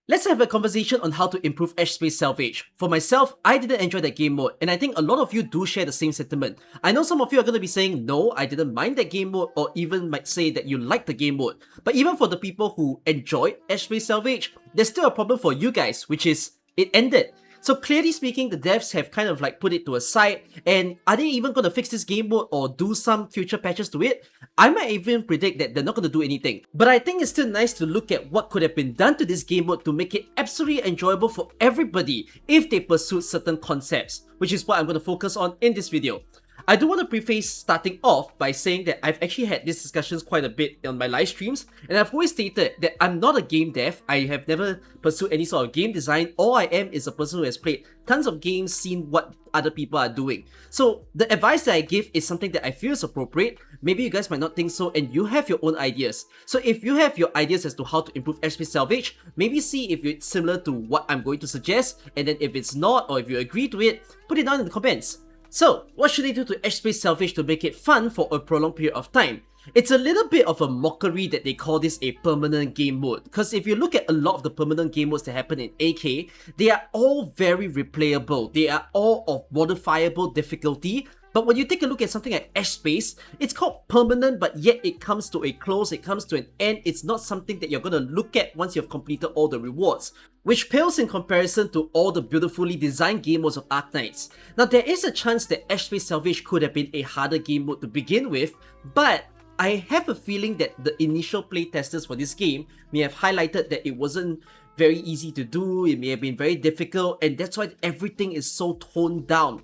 Let's have a conversation on how to improve Etchspace Salvage. For myself, I didn't enjoy that game mode, and I think a lot of you do share the same sentiment. I know some of you are going to be saying, no, I didn't mind that game mode, or even might say that you like the game mode. But even for the people who enjoyed Etchspace Salvage, there's still a problem for you guys, which is, it ended. So clearly speaking, the devs have kind of like put it to a side, and are they even going to fix this game mode or do some future patches to it? I might even predict that they're not going to do anything. But I think it's still nice to look at what could have been done to this game mode to make it absolutely enjoyable for everybody if they pursued certain concepts, which is what I'm going to focus on in this video. I do want to preface starting off by saying that I've actually had these discussions quite a bit on my live streams, and I've always stated that I'm not a game dev. I have never pursued any sort of game design. All I am is a person who has played tons of games, seen what other people are doing. So the advice that I give is something that I feel is appropriate. Maybe you guys might not think so, and you have your own ideas. So if you have your ideas as to how to improve Etchspace Salvage, maybe see if it's similar to what I'm going to suggest, and then if it's not, or if you agree to it, put it down in the comments. So, what should they do to Etchspace Salvage to make it fun for a prolonged period of time? It's a little bit of a mockery that they call this a permanent game mode, because if you look at a lot of the permanent game modes that happen in AK, they are all very replayable, they are all of modifiable difficulty. But when you take a look at something like Etchspace, it's called permanent, but yet it comes to a close, it comes to an end. It's not something that you're going to look at once you've completed all the rewards, which pales in comparison to all the beautifully designed game modes of Arknights. Now, there is a chance that Etchspace Salvage could have been a harder game mode to begin with, but I have a feeling that the initial playtesters for this game may have highlighted that it wasn't very easy to do, it may have been very difficult, and that's why everything is so toned down.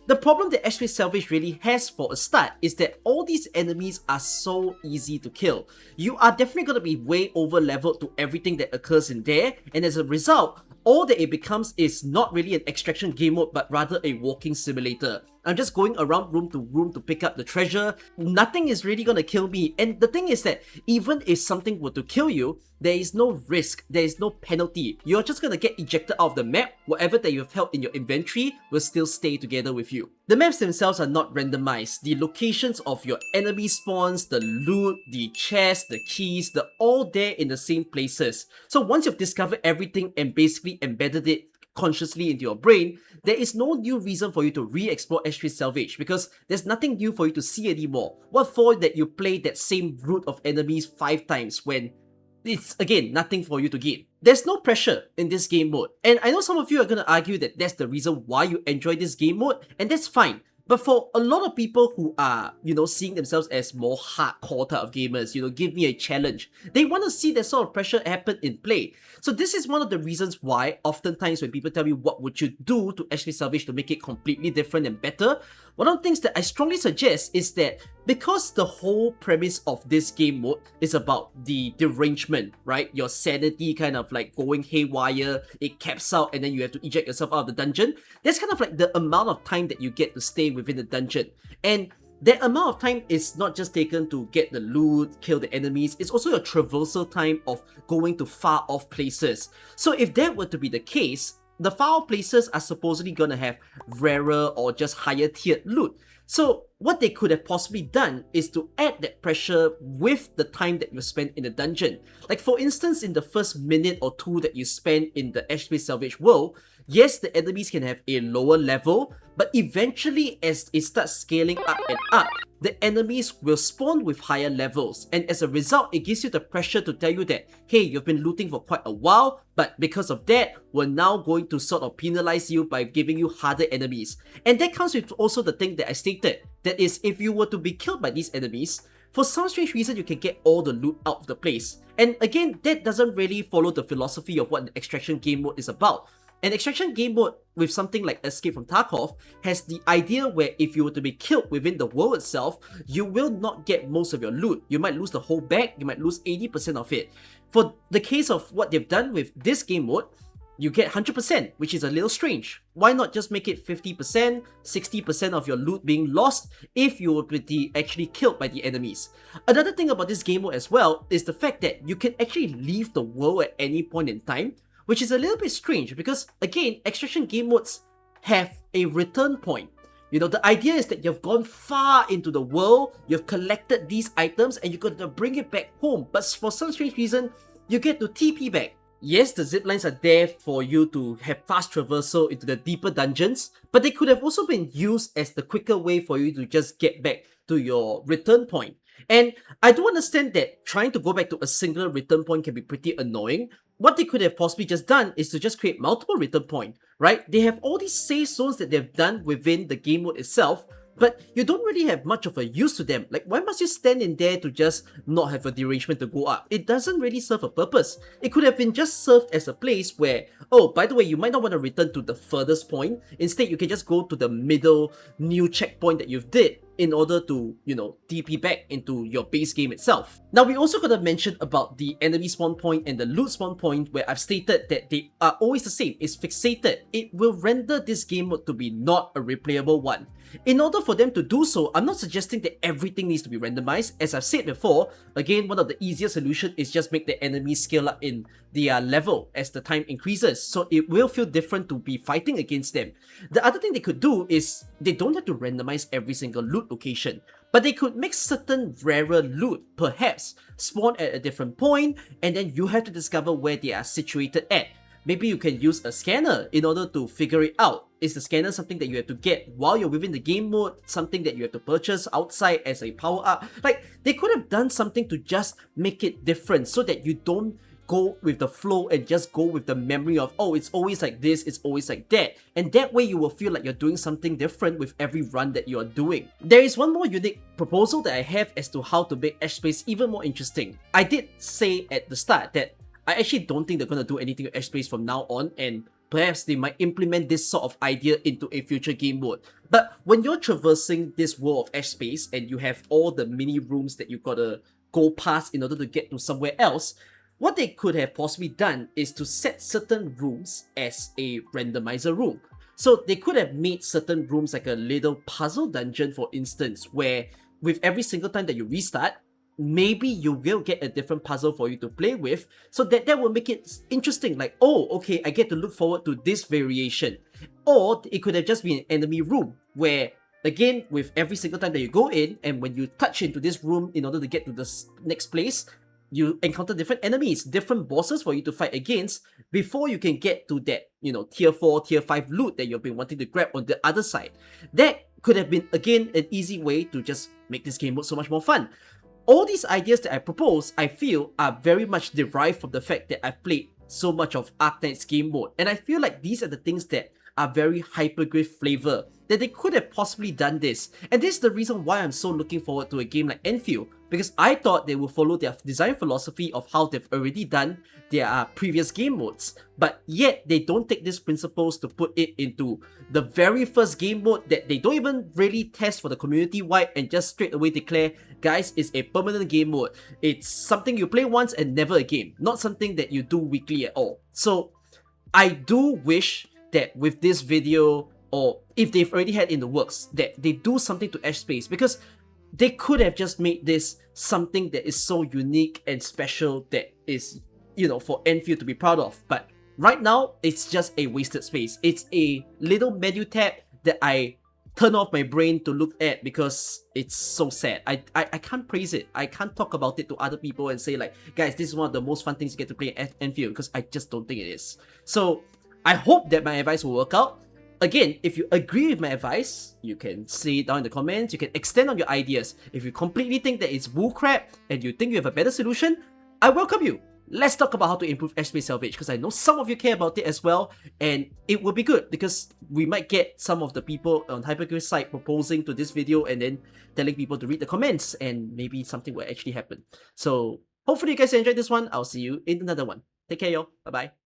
The problem that Etchspace Salvage really has for a start is that all these enemies are so easy to kill. You are definitely going to be way over leveled to everything that occurs in there, and as a result, all that it becomes is not really an extraction game mode but rather a walking simulator. I'm just going around room to pick up the treasure. Nothing is really gonna kill me, and the thing is that even if something were to kill you, there is no risk, there is no penalty. You're just gonna get ejected out of the map. Whatever that you've held in your inventory will still stay together with you. The maps themselves are not randomized. The locations of your enemy spawns, the loot, the chests, the keys, they're all there in the same places. So once you've discovered everything and basically embedded it consciously into your brain, there is no new reason for you to re-explore Etchspace Salvage because there's nothing new for you to see anymore. What for that you play that same route of enemies 5 times when it's, again, nothing for you to gain. There's no pressure in this game mode, and I know some of you are gonna argue that that's the reason why you enjoy this game mode, and that's fine. But for a lot of people who are, seeing themselves as more hardcore type of gamers, give me a challenge, they want to see that sort of pressure happen in play. So this is one of the reasons why oftentimes when people tell me what would you do to Etchspace Salvage to make it completely different and better, one of the things that I strongly suggest is that because the whole premise of this game mode is about the derangement, right? Your sanity kind of like going haywire, it caps out and then you have to eject yourself out of the dungeon. That's kind of like the amount of time that you get to stay within the dungeon. And that amount of time is not just taken to get the loot, kill the enemies, it's also your traversal time of going to far off places. So if that were to be the case, the far off places are supposedly gonna have rarer or just higher tiered loot. So what they could have possibly done is to add that pressure with the time that you spend in the dungeon. Like for instance, in the first minute or 2 that you spend in the Etchspace Salvage world, yes, the enemies can have a lower level, but eventually as it starts scaling up and up, the enemies will spawn with higher levels, and as a result, it gives you the pressure to tell you that, hey, you've been looting for quite a while, but because of that, we're now going to sort of penalize you by giving you harder enemies. And that comes with also the thing that I stated, that is, if you were to be killed by these enemies, for some strange reason, you can get all the loot out of the place. And again, that doesn't really follow the philosophy of what an extraction game mode is about. An extraction game mode with something like Escape from Tarkov has the idea where if you were to be killed within the world itself, you will not get most of your loot. You might lose the whole bag, you might lose 80% of it. For the case of what they've done with this game mode, you get 100%, which is a little strange. Why not just make it 50%, 60% of your loot being lost if you were to be actually killed by the enemies? Another thing about this game mode as well is the fact that you can actually leave the world at any point in time, which is a little bit strange because, again, extraction game modes have a return point. The idea is that you've gone far into the world, you've collected these items, and you're going to bring it back home. But for some strange reason, you get to TP back. Yes, the zip lines are there for you to have fast traversal into the deeper dungeons, but they could have also been used as the quicker way for you to just get back to your return point. And I do understand that trying to go back to a single return point can be pretty annoying. What they could have possibly just done is to just create multiple return points, right? They have all these save zones that they've done within the game mode itself, but you don't really have much of a use to them. Like, why must you stand in there to just not have a derangement to go up? It doesn't really serve a purpose. It could have been just served as a place where, oh, by the way, you might not want to return to the furthest point. Instead, you can just go to the middle new checkpoint that you've did in order to, TP back into your base game itself. Now, we also gotta mention about the enemy spawn point and the loot spawn point, where I've stated that they are always the same. It's fixated. It will render this game mode to be not a replayable one. In order for them to do so, I'm not suggesting that everything needs to be randomized. As I've said before, again, one of the easier solutions is just make the enemies scale up in their level as the time increases, so it will feel different to be fighting against them. The other thing they could do is they don't have to randomize every single loot location, but they could make certain rarer loot perhaps spawn at a different point, and then you have to discover where they are situated at. Maybe you can use a scanner in order to figure it out. Is the scanner something that you have to get while you're within the game mode, something that you have to purchase outside as a power up? Like, they could have done something to just make it different so that you don't go with the flow and just go with the memory of, oh, it's always like this, it's always like that. And that way you will feel like you're doing something different with every run that you're doing. There is one more unique proposal that I have as to how to make Etchspace even more interesting. I did say at the start that I actually don't think they're going to do anything with Etchspace from now on, and perhaps they might implement this sort of idea into a future game mode. But when you're traversing this world of Etchspace and you have all the mini rooms that you gotta go past in order to get to somewhere else, what they could have possibly done is to set certain rooms as a randomizer room. So they could have made certain rooms like a little puzzle dungeon, for instance, where with every single time that you restart, maybe you will get a different puzzle for you to play with, so that will make it interesting. Like, oh, okay, I get to look forward to this variation. Or it could have just been an enemy room where, again, with every single time that you go in, and when you touch into this room in order to get to the next place, you encounter different enemies, different bosses for you to fight against before you can get to that, tier 4, tier 5 loot that you've been wanting to grab on the other side. That could have been, again, an easy way to just make this game mode so much more fun. All these ideas that I propose, I feel, are very much derived from the fact that I've played so much of Arknights game mode, and I feel like these are the things that are very Hypergryph flavor, that they could have possibly done this. And this is the reason why I'm so looking forward to a game like Endfield, because I thought they would follow their design philosophy of how they've already done their previous game modes, but yet they don't take these principles to put it into the very first game mode that they don't even really test for the community wide and just straight away declare, guys, it's a permanent game mode. It's something you play once and never again, not something that you do weekly at all. So I do wish that with this video, or if they've already had in the works, that they do something to Etchspace, because they could have just made this something that is so unique and special that is, for Endfield to be proud of. But right now, it's just a wasted space. It's a little menu tab that I turn off my brain to look at because it's so sad. I can't praise it. I can't talk about it to other people and say like, guys, this is one of the most fun things you get to play at Endfield, because I just don't think it is. So I hope that my advice will work out. Again, if you agree with my advice, you can say it down in the comments. You can extend on your ideas. If you completely think that it's bullcrap and you think you have a better solution, I welcome you. Let's talk about how to improve Etchspace Salvage, because I know some of you care about it as well, and it will be good because we might get some of the people on Hypergryph's side proposing to this video and then telling people to read the comments, and maybe something will actually happen. So hopefully you guys enjoyed this one. I'll see you in another one. Take care, y'all. Bye-bye.